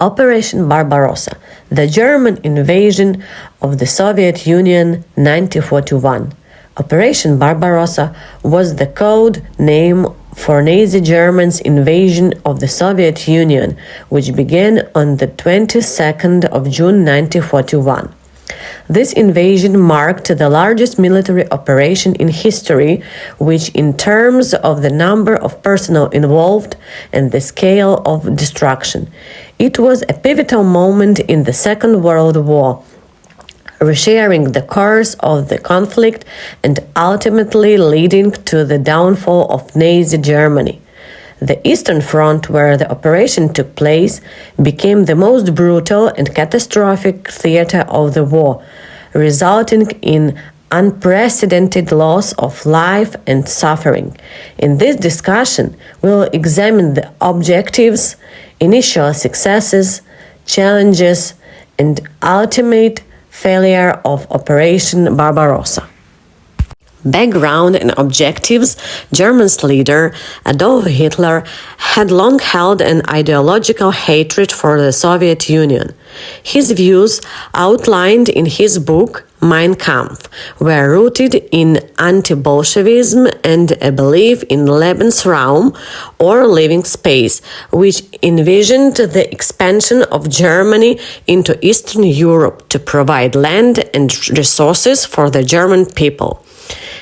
Operation Barbarossa, the German invasion of the Soviet Union 1941. Operation Barbarossa was the code name for Nazi Germany's invasion of the Soviet Union, which began on the 22nd of June 1941. This invasion marked the largest military operation in history, which in terms of the number of personnel involved and the scale of destruction. It was a pivotal moment in the Second World War, resharing the course of the conflict and ultimately leading to the downfall of Nazi Germany. The Eastern Front, where the operation took place, became the most brutal and catastrophic theater of the war, resulting in unprecedented loss of life and suffering. In this discussion, we'll examine the objectives, initial successes, challenges, and ultimate failure of Operation Barbarossa. Background and objectives. Germany's leader, Adolf Hitler, had long held an ideological hatred for the Soviet Union. His views, outlined in his book Mein Kampf, were rooted in anti-Bolshevism and a belief in Lebensraum, or living space, which envisioned the expansion of Germany into Eastern Europe to provide land and resources for the German people.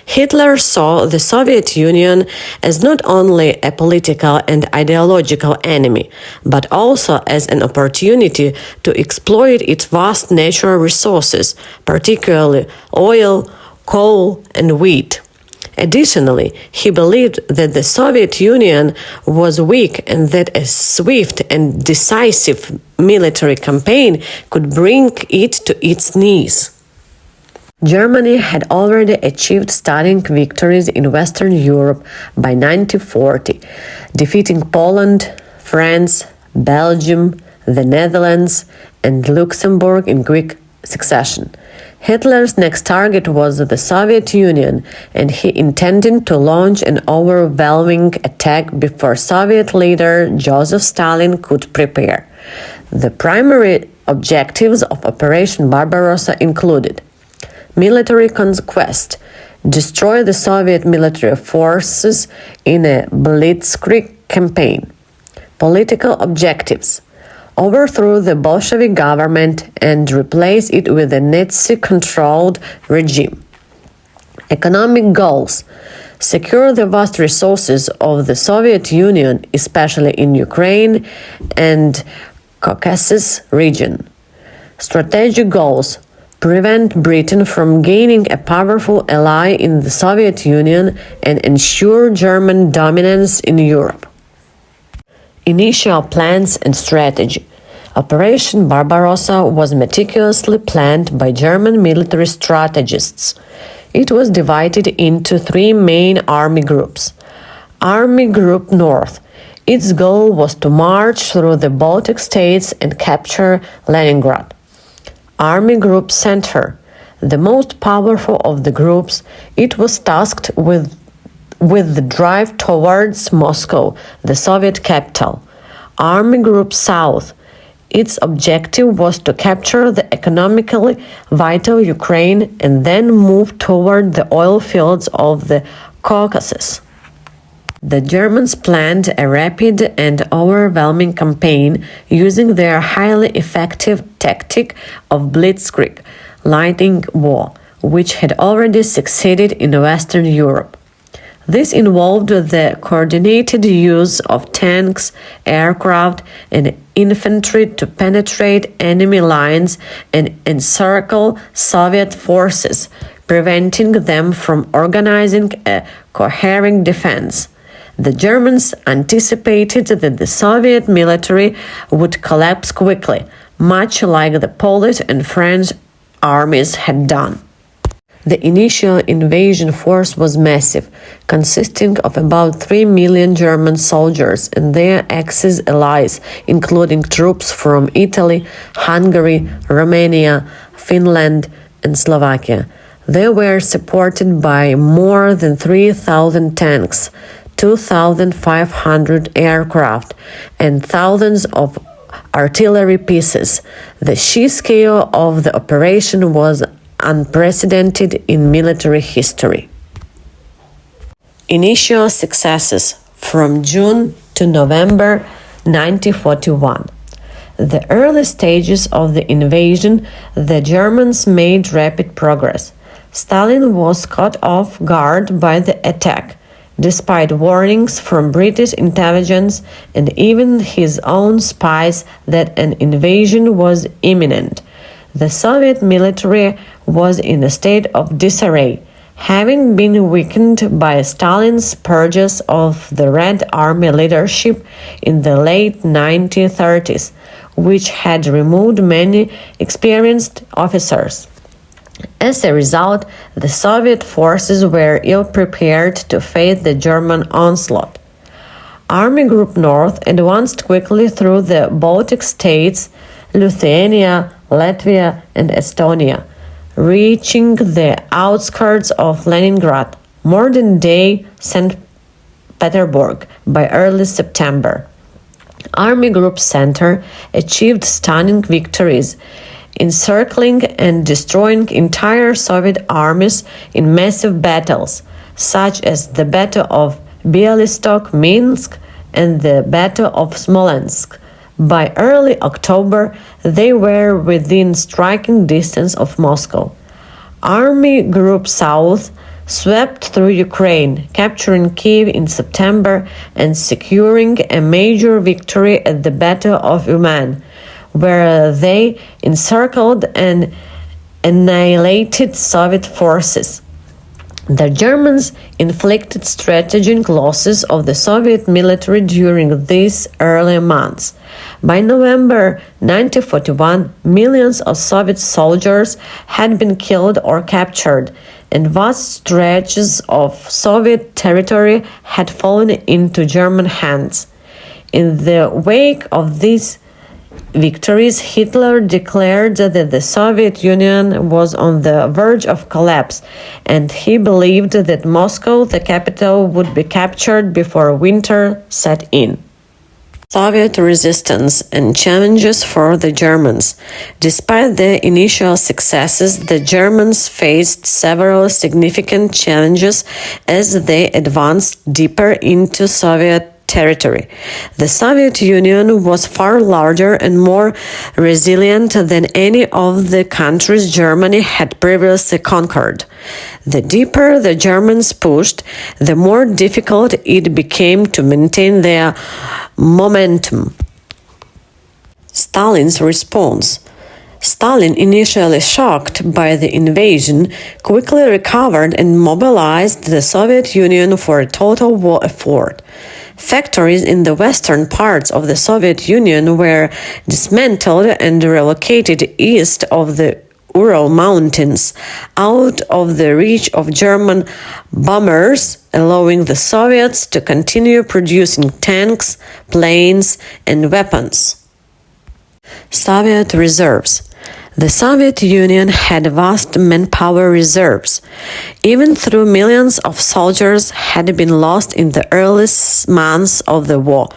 Hitler saw the Soviet Union as not only a political and ideological enemy, but also as an opportunity to exploit its vast natural resources, particularly oil, coal, and wheat. Additionally, he believed that the Soviet Union was weak and that a swift and decisive military campaign could bring it to its knees. Germany had already achieved stunning victories in Western Europe by 1940, defeating Poland, France, Belgium, the Netherlands, and Luxembourg in quick succession. Hitler's next target was the Soviet Union, and he intended to launch an overwhelming attack before Soviet leader Joseph Stalin could prepare. The primary objectives of Operation Barbarossa included military conquest, destroy the Soviet military forces in a blitzkrieg campaign. Political objectives, overthrow the Bolshevik government and replace it with a Nazi-controlled regime. Economic goals, secure the vast resources of the Soviet Union, especially in Ukraine and Caucasus region. Strategic goals, prevent Britain from gaining a powerful ally in the Soviet Union and ensure German dominance in Europe. Initial plans and strategy. Operation Barbarossa was meticulously planned by German military strategists. It was divided into three main army groups. Army Group North. Its goal was to march through the Baltic states and capture Leningrad. Army Group Center, the most powerful of the groups, it was tasked with the drive towards Moscow, the Soviet capital. Army Group South, its objective was to capture the economically vital Ukraine and then move toward the oil fields of the Caucasus. The Germans planned a rapid and overwhelming campaign using their highly effective tactic of blitzkrieg, lightning war, which had already succeeded in Western Europe. This involved the coordinated use of tanks, aircraft, and infantry to penetrate enemy lines and encircle Soviet forces, preventing them from organizing a coherent defense. The Germans anticipated that the Soviet military would collapse quickly, much like the Polish and French armies had done. The initial invasion force was massive, consisting of about 3 million German soldiers and their Axis allies, including troops from Italy, Hungary, Romania, Finland, and Slovakia. They were supported by more than 3,000 tanks, 2,500 aircraft, and thousands of artillery pieces. The sheer scale of the operation was unprecedented in military history. Initial successes from June to November 1941. The early stages of the invasion, the Germans made rapid progress. Stalin was caught off guard by the attack, despite warnings from British intelligence and even his own spies that an invasion was imminent. The Soviet military was in a state of disarray, having been weakened by Stalin's purges of the Red Army leadership in the late 1930s, which had removed many experienced officers. As a result, the Soviet forces were ill-prepared to face the German onslaught. Army Group North advanced quickly through the Baltic states, Lithuania, Latvia, and Estonia, reaching the outskirts of Leningrad, modern-day St. Petersburg, by early September. Army Group Center achieved stunning victories, encircling and destroying entire Soviet armies in massive battles, such as the Battle of Bialystok, Minsk, and the Battle of Smolensk. By early October, they were within striking distance of Moscow. Army Group South swept through Ukraine, capturing Kiev in September and securing a major victory at the Battle of Uman, where they encircled and annihilated Soviet forces. The Germans inflicted strategic losses of the Soviet military during these early months. By November 1941, millions of Soviet soldiers had been killed or captured, and vast stretches of Soviet territory had fallen into German hands. In the wake of these victories, Hitler declared that the Soviet Union was on the verge of collapse, and he believed that Moscow, the capital, would be captured before winter set in. Soviet resistance and challenges for the Germans. Despite their initial successes, the Germans faced several significant challenges as they advanced deeper into Soviet territory. The Soviet Union was far larger and more resilient than any of the countries Germany had previously conquered. The deeper the Germans pushed, the more difficult it became to maintain their momentum. Stalin's response. Stalin, initially shocked by the invasion, quickly recovered and mobilized the Soviet Union for a total war effort. Factories in the western parts of the Soviet Union were dismantled and relocated east of the Ural Mountains, out of the reach of German bombers, allowing the Soviets to continue producing tanks, planes, and weapons. Soviet reserves. The Soviet Union had vast manpower reserves. Even though millions of soldiers had been lost in the earliest months of the war,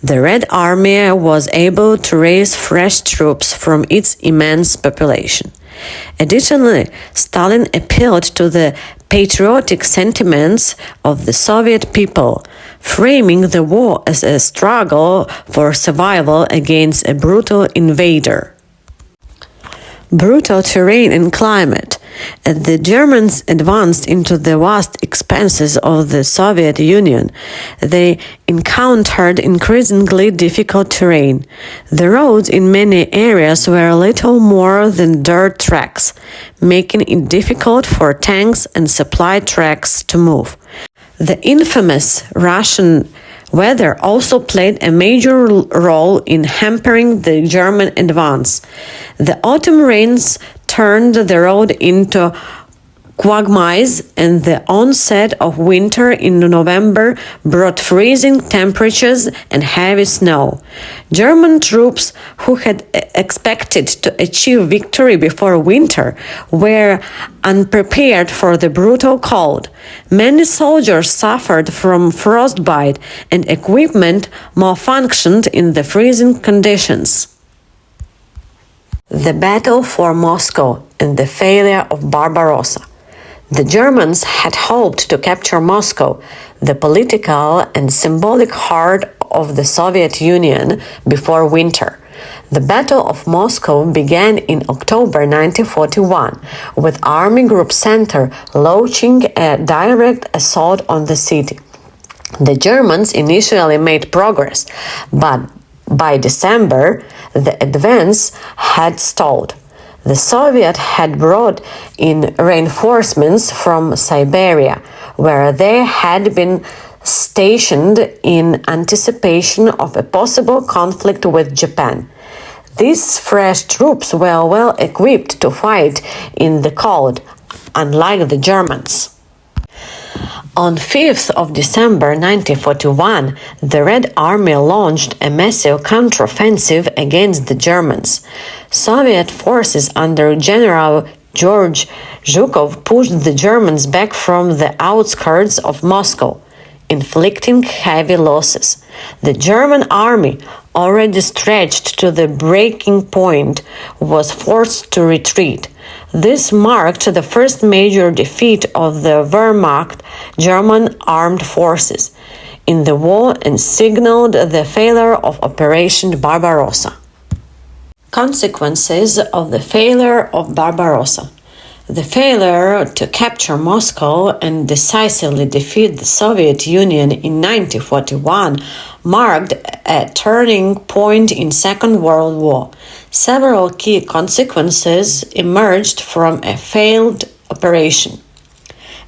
the Red Army was able to raise fresh troops from its immense population. Additionally, Stalin appealed to the patriotic sentiments of the Soviet people, framing the war as a struggle for survival against a brutal invader. Brutal terrain and climate. As the Germans advanced into the vast expanses of the Soviet Union, they encountered increasingly difficult terrain. The roads in many areas were little more than dirt tracks, making it difficult for tanks and supply trucks to move. The infamous Russian weather also played a major role in hampering the German advance. The autumn rains turned the road into quagmires, and the onset of winter in November brought freezing temperatures and heavy snow. German troops, who had expected to achieve victory before winter, were unprepared for the brutal cold. Many soldiers suffered from frostbite, and equipment malfunctioned in the freezing conditions. The battle for Moscow and the failure of Barbarossa. The Germans had hoped to capture Moscow, the political and symbolic heart of the Soviet Union, before winter. The Battle of Moscow began in October 1941, with Army Group Center launching a direct assault on the city. The Germans initially made progress, but by December, the advance had stalled. The Soviets had brought in reinforcements from Siberia, where they had been stationed in anticipation of a possible conflict with Japan. These fresh troops were well equipped to fight in the cold, unlike the Germans. On 5th of December 1941, the Red Army launched a massive counteroffensive against the Germans. Soviet forces under General George Zhukov pushed the Germans back from the outskirts of Moscow, inflicting heavy losses. The German army, already stretched to the breaking point, was forced to retreat. This marked the first major defeat of the Wehrmacht German armed forces in the war and signaled the failure of Operation Barbarossa. Consequences of the failure of Barbarossa. The failure to capture Moscow and decisively defeat the Soviet Union in 1941 marked a turning point in Second World War. Several key consequences emerged from a failed operation.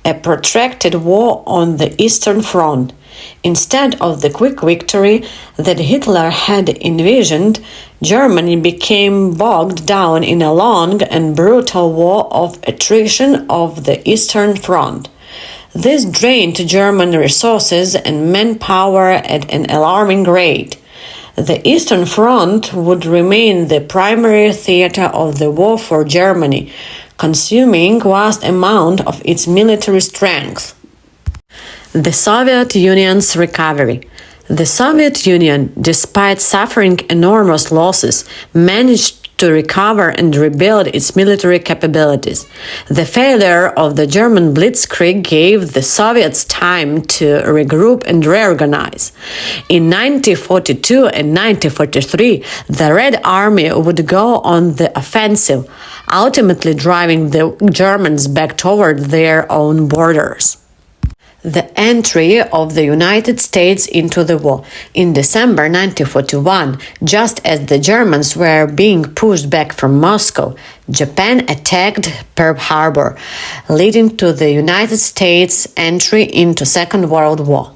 A protracted war on the Eastern Front. Instead of the quick victory that Hitler had envisioned, Germany became bogged down in a long and brutal war of attrition of the Eastern Front. This drained German resources and manpower at an alarming rate. The Eastern Front would remain the primary theater of the war for Germany, consuming vast amount of its military strength. The Soviet Union's recovery. The Soviet Union, despite suffering enormous losses, managed to recover and rebuild its military capabilities. The failure of the German blitzkrieg gave the Soviets time to regroup and reorganize. In 1942 and 1943, the Red Army would go on the offensive, ultimately driving the Germans back toward their own borders. The entry of the United States into the war. In December 1941, just as the Germans were being pushed back from Moscow, Japan attacked Pearl Harbor, leading to the United States' entry into Second World War.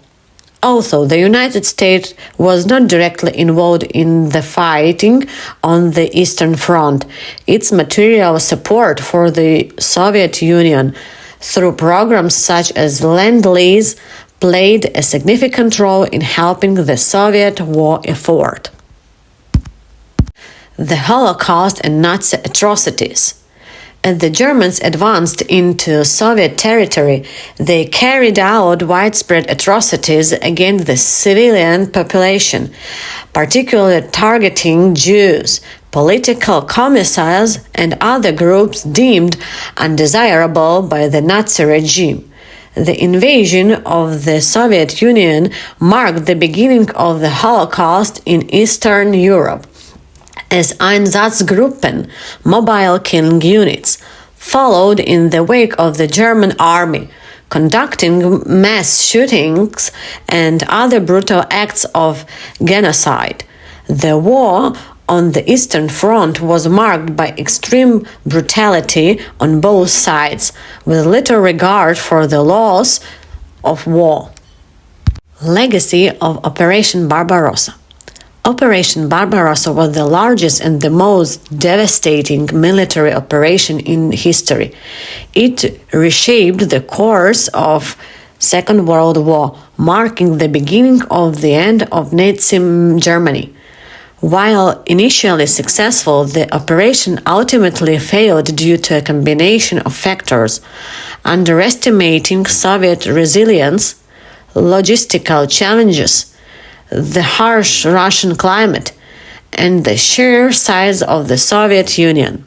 Although the United States was not directly involved in the fighting on the Eastern Front, its material support for the Soviet Union through programs such as Lend-Lease played a significant role in helping the Soviet war effort. The Holocaust and Nazi atrocities. As the Germans advanced into Soviet territory, they carried out widespread atrocities against the civilian population, particularly targeting Jews, political commissars, and other groups deemed undesirable by the Nazi regime. The invasion of the Soviet Union marked the beginning of the Holocaust in Eastern Europe, as Einsatzgruppen, mobile killing units, followed in the wake of the German army, conducting mass shootings and other brutal acts of genocide. The war on the Eastern Front was marked by extreme brutality on both sides, with little regard for the laws of war. Legacy of Operation Barbarossa. Operation Barbarossa was the largest and the most devastating military operation in history. It reshaped the course of Second World War, marking the beginning of the end of Nazi Germany. While initially successful, the operation ultimately failed due to a combination of factors: underestimating Soviet resilience, logistical challenges, the harsh Russian climate, and the sheer size of the Soviet Union.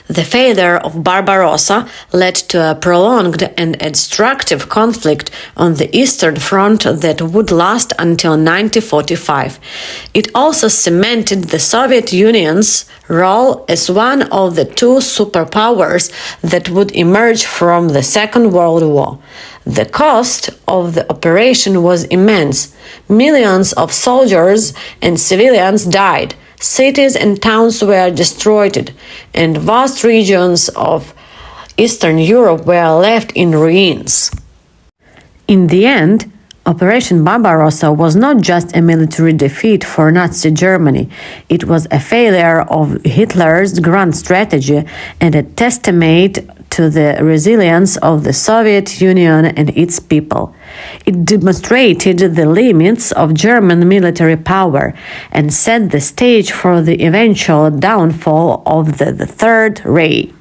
The failure of Barbarossa led to a prolonged and destructive conflict on the Eastern Front that would last until 1945. It also cemented the Soviet Union's role as one of the two superpowers that would emerge from the Second World War. The cost of the operation was immense. Millions of soldiers and civilians died. Cities and towns were destroyed, and vast regions of Eastern Europe were left in ruins. In the end, Operation Barbarossa was not just a military defeat for Nazi Germany. It was a failure of Hitler's grand strategy and a testament to the resilience of the Soviet Union and its people. It demonstrated the limits of German military power and set the stage for the eventual downfall of the Third Reich.